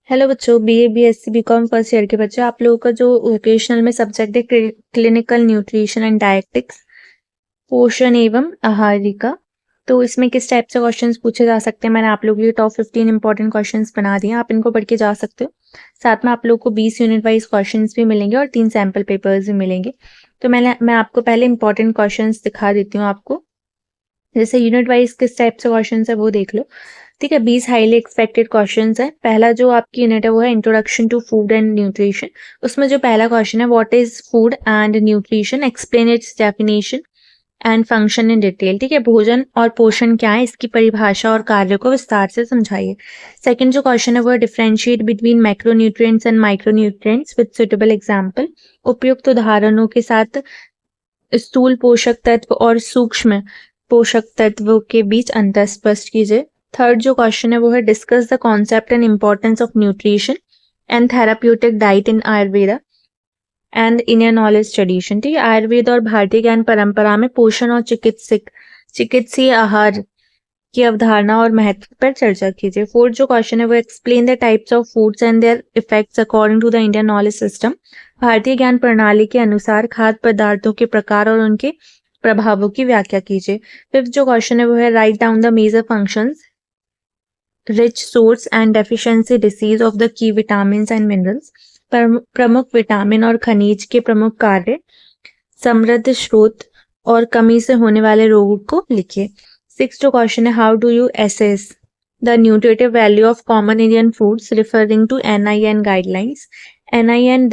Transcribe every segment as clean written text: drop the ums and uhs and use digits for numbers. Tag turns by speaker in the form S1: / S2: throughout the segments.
S1: Hello बच्चों, BA BSc BCom first year के बच्चे, आप लोगों का जो वोकेशनल में सब्जेक्ट है क्लिनिकल न्यूट्रिशन एंड डायटेटिक्स, पोषण एवं आहारिका। तो इसमें किस टाइप से क्वेश्चंस पूछे जा सकते हैं, मैंने आप लोगों के लिए टॉप 15 इंपॉर्टेंट क्वेश्चंस बना दिए हैं, आप इनको पढ़ के जा सकते हो। साथ में आप लोगों को 20 यूनिट वाइज क्वेश्चंस भी मिलेंगे और 3 सैम्पल पेपर्स भी मिलेंगे। तो मैं आपको पहले इंपॉर्टेंट क्वेश्चंस दिखा देती हूँ आपको। जैसे यूनिट वाइज किस टाइप से क्वेश्चन है वो देख लो। ठीक है, 20 हाईली एक्सपेक्टेड क्वेश्चंस है। पहला जो आपकी यूनिट है वो है introduction to food and nutrition. उसमें जो पहला क्वेश्चन है, what is food and nutrition, explain its definition and function in detail. ठीक है, भोजन और पोषण क्या है, इसकी परिभाषा और कार्य को विस्तार से समझाइए। सेकंड जो क्वेश्चन है वो है differentiate between macronutrients and micronutrients with suitable example. उपयुक्त उदाहरणों के साथ स्थूल पोषक तत्व और सूक्ष्म पोषक तत्वों के बीच अंतर स्पष्ट कीजिए। थर्ड जो क्वेश्चन है वो है discuss the concept and importance of nutrition and therapeutic diet in Ayurveda and Indian knowledge tradition. ठीक है, आयुर्वेद और भारतीय ज्ञान परंपरा में पोषण और चिकित्सीय आहार की अवधारणा और महत्व पर चर्चा कीजिए। फोर्थ जो क्वेश्चन है वो explain the types of foods and their effects according to the Indian knowledge system. भारतीय ज्ञान प्रणाली के अनुसार खाद्य पदार्थों के प्रकार और उनके प्रभावों की व्याख्या कीजिए। फिफ्थ जो क्वेश्चन है वो है write down the major functions, rich source and deficiency disease of the key vitamin and minerals. प्रमुख विटामिन और खनिज के प्रमुख कार्य, समृद्ध स्रोत और कमी से होने वाले रोगों को लिखिए। सिक्स जो क्वेश्चन है how do you assess the nutritive value of common Indian foods referring to NIN guidelines. NIN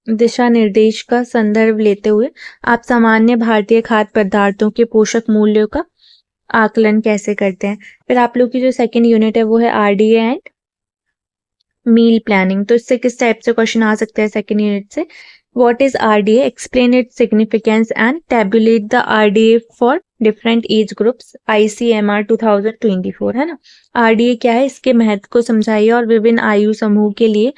S1: दिशा निर्देश का संदर्भ लेते हुए आप सामान्य भारतीय खाद्य पदार्थों के पोषक मूल्यों का आकलन कैसे करते हैं। फिर आप लोग की जो सेकंड यूनिट है वो है RDA एंड मील प्लानिंग। तो इससे किस टाइप से क्वेश्चन आ सकते हैं सेकंड यूनिट से, what is RDA, explain its significance and tabulate the RDA for different age groups, ICMR 2024 है ना। RDA क्या है, इसके महत्व को समझाइए और विभिन्न आयु समूह के लिए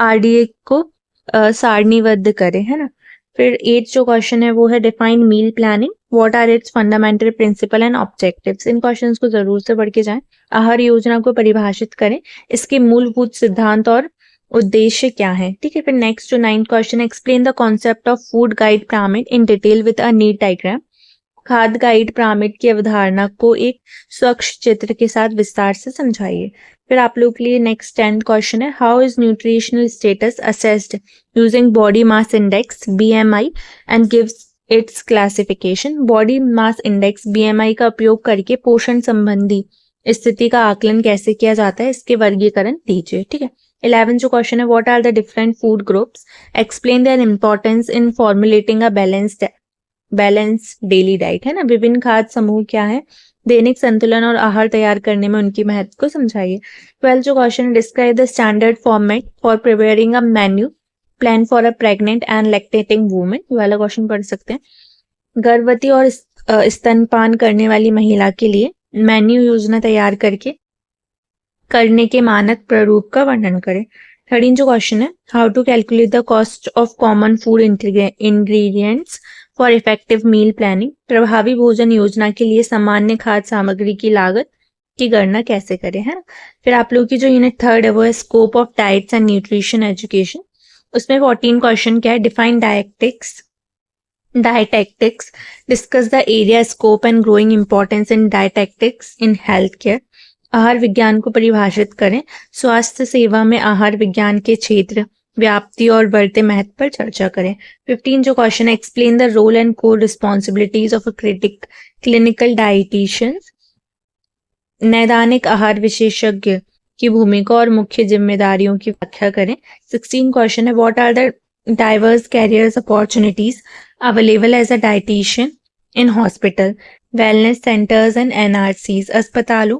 S1: RDA को सारणीबद्ध करें, है ना। फिर 8 जो क्वेश्चन है वो है define meal planning, what are its fundamental principle and objectives. इन क्वेश्चंस को जरूर से पढ़ के जाएं। आहार योजना को परिभाषित करें, इसके मूलभूत सिद्धांत और उद्देश्य क्या है। ठीक है, फिर नेक्स्ट जो 9 question, explain the concept of food guide pyramid in detail with a neat diagram. खाद्य गाइड पिरामिड की अवधारणा को एक स्वच्छ चित्र के साथ विस्तार से समझाइए। फिर आप लोग के लिए नेक्स्ट 10th क्वेश्चन है how is nutritional status assessed using body mass index BMI and gives it's classification. Body mass index BMI का उपयोग करके पोषण संबंधी स्थिति का आकलन कैसे किया जाता है, इसके वर्गीकरण दीजिए। ठीक है, 11 जो क्वेश्चन है what are the different food groups, explain their importance in formulating a balance daily diet, है ना। विभिन्न खाद्य समूह क्या है, दैनिक संतुलन और आहार तैयार करने में उनकी महत्व को समझाइए। 12 जो क्वेश्चन है describe the standard format for preparing a menu plan for a pregnant and lactating women, वाला क्वेश्चन पढ़ सकते हैं। गर्भवती और स्तनपान करने वाली महिला के लिए मेन्यू योजना तैयार करने के मानक प्रारूप का वर्णन करें। 13 जो क्वेश्चन है how to calculate the cost of common food ingredients for effective meal planning. प्रभावी भोजन योजना के लिए सामान्य खाद्य सामग्री की लागत की गणना कैसे करें, है ना। फिर आप लोग की जो यूनिट 3 है वो है scope of diets and nutrition education. उसमें 14 क्वेश्चन क्या है, define dietetics, discuss the area, scope and growing importance in dietetics in health care. आहार विज्ञान को परिभाषित करें, स्वास्थ्य सेवा में आहार विज्ञान के क्षेत्र, व्याप्ति और बढ़ते महत्व पर चर्चा करें। 15 जो क्वेश्चन है explain the role and core responsibilities of a clinical dietitian. नैदानिक आहार विशेषज्ञ की भूमिका और मुख्य जिम्मेदारियों की व्याख्या करें। 16 क्वेश्चन है what are the diverse careers opportunities available as a dietitian in hospital, wellness centres and NRCs। अस्पतालों,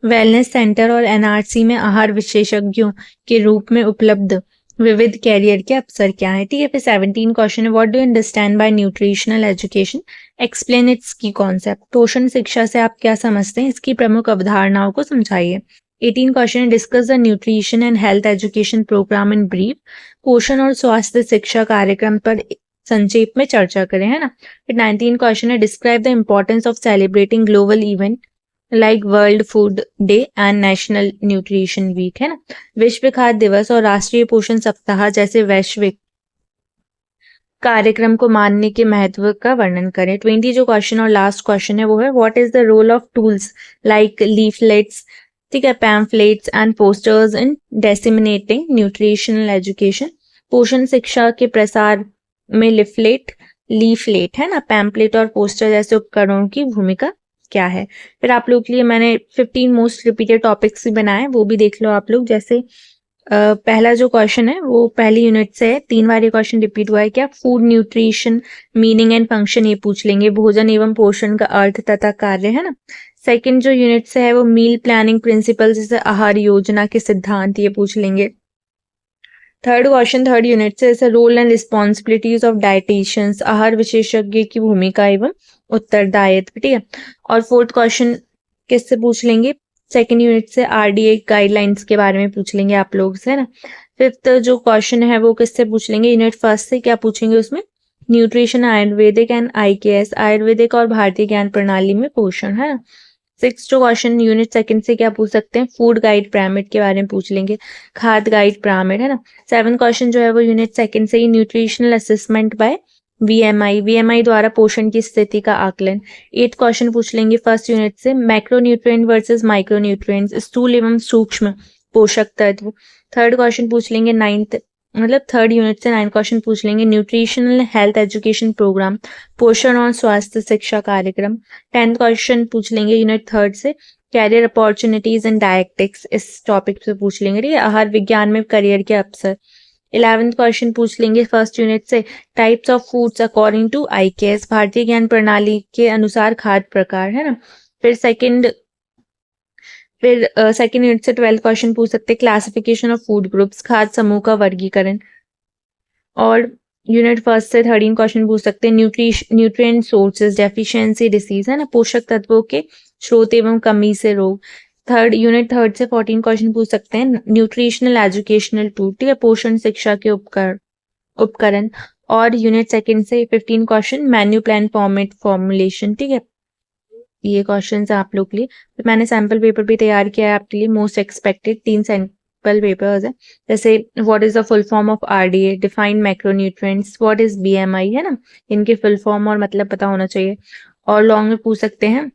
S1: वेलनेस सेंटर और NRC में आहार विशेषज्ञों के रूप में उपलब्ध विविध कैरियर के अवसर क्या है। ठीक है, फिर 17 क्वेश्चन है what do you understand by nutritional education, explain it's की कॉन्सेप्ट। पोषण शिक्षा से आप क्या समझते हैं, इसकी प्रमुख अवधारणाओं को समझाइए। 18 क्वेश्चन है discuss the nutrition and health education programme in brief. पोषण और स्वास्थ्य शिक्षा कार्यक्रम पर संक्षेप में चर्चा करें, है ना। फिर 19 क्वेश्चन है describe the importance of celebrating global event like World Food Day and National Nutrition Week, है ना। विश्व खाद्य दिवस और राष्ट्रीय पोषण सप्ताह जैसे वैश्विक कार्यक्रम को मानने के महत्व का वर्णन करें। 20 जो क्वेश्चन और लास्ट क्वेश्चन है वो है what is the role of tools like leaflets, ठीक है, pamphlets and posters in disseminating nutritional education. पोषण शिक्षा के प्रसार में लीफलेट है ना, पैम्पलेट और पोस्टर जैसे उपकरणों की भूमिका क्या है। फिर आप लोग के लिए मैंने 15 मोस्ट रिपीटेड टॉपिक्स भी बनाए, वो भी देख लो आप लोग। जैसे पहला जो क्वेश्चन है वो पहली यूनिट से है, 3 बार ये क्वेश्चन रिपीट हुआ है क्या। Food nutrition meaning and function ये पूछ लेंगे, भोजन एवं पोषण का अर्थ तथा कार्य, है ना। सेकंड जो यूनिट से है वो मील प्लानिंग प्रिंसिपल, जैसे आहार योजना के सिद्धांत ये पूछ लेंगे। थर्ड क्वेश्चन थर्ड यूनिट से जैसे role and responsibilities of dietitians, आहार विशेषज्ञ की भूमिका एवं उत्तरदायित्व, ठीक है। और फोर्थ क्वेश्चन किससे पूछ लेंगे, सेकेंड यूनिट से आरडीए गाइडलाइंस के बारे में पूछ लेंगे आप लोग से, है ना। फिफ्थ जो क्वेश्चन है वो किससे पूछ लेंगे, यूनिट फर्स्ट से क्या पूछेंगे उसमें, nutrition Ayurvedic and IKS, Ayurvedic और भारतीय ज्ञान प्रणाली में पोषण, है ना। सिक्स जो क्वेश्चन यूनिट सेकंड से क्या पूछ सकते हैं, फूड गाइड पिरामिड के बारे में पूछ लेंगे, खाद्य गाइड पिरामिड, है ना। सेवन क्वेश्चन जो है वो यूनिट सेकंड से ही न्यूट्रिशनल असेसमेंट बाय वीएमआई द्वारा पोषण की स्थिति का आकलन। 8 क्वेश्चन पूछ लेंगे फर्स्ट यूनिट से, मैक्रोन्यूट्रिएंट वर्सेस माइक्रोन्यूट्रिएंट्स, स्थूल एवं सूक्ष्म पोषक तत्व। थर्ड क्वेश्चन पूछ लेंगे थर्ड यूनिट से 9 क्वेश्चन पूछ लेंगे, न्यूट्रिशनल हेल्थ एजुकेशन प्रोग्राम, पोषण और स्वास्थ्य शिक्षा कार्यक्रम। 10th क्वेश्चन पूछ लेंगे यूनिट थर्ड से, कैरियर अपॉर्चुनिटीज एंड डायरेक्टिक्स, इस टॉपिक से पूछ लेंगे, ठीक है, आहार विज्ञान में करियर के अवसर। 11th क्वेश्चन पूछ लेंगे फर्स्ट यूनिट से, types of foods according to IKS, भारतीय ज्ञान प्रणाली के अनुसार खाद्य प्रकार, है ना। फिर सेकंड यूनिट से 12th क्वेश्चन पूछ सकते हैं, क्लासिफिकेशन ऑफ फूड ग्रुप्स, खाद्य समूह का वर्गीकरण। और यूनिट फर्स्ट से 13 क्वेश्चन पूछ सकते हैं, न्यूट्रिएंट सोर्सेज डेफिशिएंसी डिसीज, है ना, पोषक तत्वों के स्रोत एवं कमी से रोग। यूनिट थर्ड से 14 क्वेश्चन पूछ सकते हैं, न्यूट्रिशनल एजुकेशनल टूल, ठीक है, पोषण शिक्षा के उपकरण। और यूनिट सेकंड से 15 question, menu plan format formulation, ठीक है, ये क्वेश्चन है आप लोग के लिए। तो मैंने सैम्पल पेपर भी तैयार किया है आपके लिए, मोस्ट एक्सपेक्टेड 3 सैम्पल पेपर्स है। जैसे what is the full form of RDA, define macronutrients, what is BMI, है ना, इनके फुल फॉर्म और मतलब पता होना चाहिए। और लॉन्ग में पूछ सकते हैं,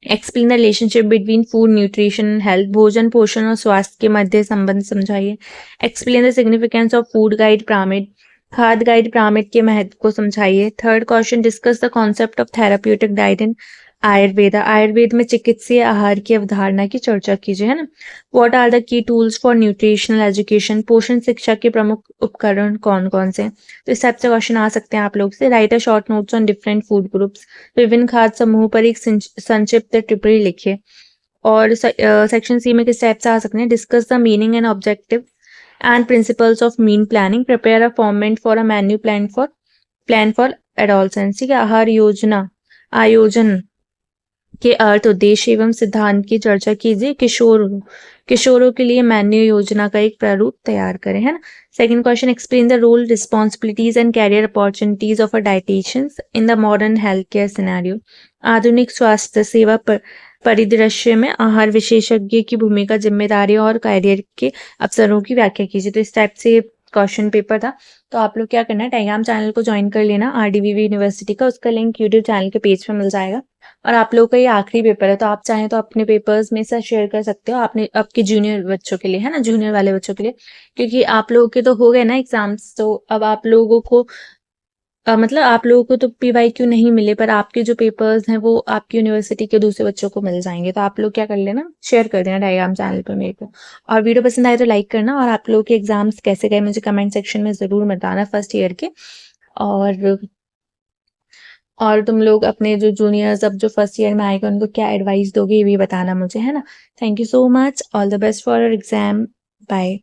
S1: explain the relationship between food nutrition health, भोजन पोषण और स्वास्थ्य के मध्य संबंध समझाइए। Explain the significance of food guide pyramid, खाद्य गाइड पिरामिड के महत्व को समझाइए। Third question, discuss the concept of therapeutic diet in Ayurveda में चिकित्सीय आहार की अवधारणा की चर्चा कीजिए, है ना। What are the key tools for nutritional education, पोषण शिक्षा के प्रमुख उपकरण कौन कौन से। तो इस टाइप से क्वेश्चन आ सकते हैं आप लोग से। Right a short notes on different food groups, विभिन्न खाद्य समूह पर एक संक्षिप्त टिप्पणी लिखिए। और सेक्शन सी में किस टाइप से आ सकते हैं, discuss the meaning and objective and principles of mean planning, prepare a format for a menu plan for adolescence, ठीक है, आहार आयोजन के अर्थ उद्देश्य एवं सिद्धांत की चर्चा कीजिए। किशोरों के लिए मेन्यू योजना का एक प्रारूप तैयार करें, है ना। Second question, explain the role responsibilities and career opportunities of a dietitians in the modern health care scenario, आधुनिक स्वास्थ्य सेवा परिदृश्य में आहार विशेषज्ञ की भूमिका, जिम्मेदारी और कैरियर के अवसरों की व्याख्या कीजिए। तो इस टाइप से क्वेश्चन पेपर था। तो आप लोग क्या करना है, टेलीग्राम चैनल को ज्वाइन कर लेना आरडीवीवी यूनिवर्सिटी का, उसका लिंक यूट्यूब चैनल के पेज पे मिल जाएगा। और आप लोग का ये आखिरी पेपर है, तो आप चाहें तो अपने पेपर्स में से शेयर कर सकते हो आपके जूनियर बच्चों के लिए, है ना, जूनियर वाले बच्चों के लिए, क्योंकि आप लोगों के तो हो गए ना एग्जाम्स, तो अब आप लोगों को मतलब आप लोगों को तो पीवाईक्यू नहीं मिले, पर आपके जो पेपर्स हैं वो आपकी यूनिवर्सिटी के दूसरे बच्चों को मिल जाएंगे। तो आप लोग क्या कर लेना, शेयर कर देना टेलीग्राम चैनल पर मेरे को। और वीडियो पसंद आए तो लाइक करना, और आप लोगों के एग्जाम्स कैसे गए मुझे कमेंट सेक्शन में ज़रूर बताना फर्स्ट ईयर के। और तुम लोग अपने जो जूनियर्स अब जो फर्स्ट ईयर में आएंगे उनको क्या एडवाइस दोगे ये भी बताना मुझे, है ना। Thank you so much, all the best for your exam, bye.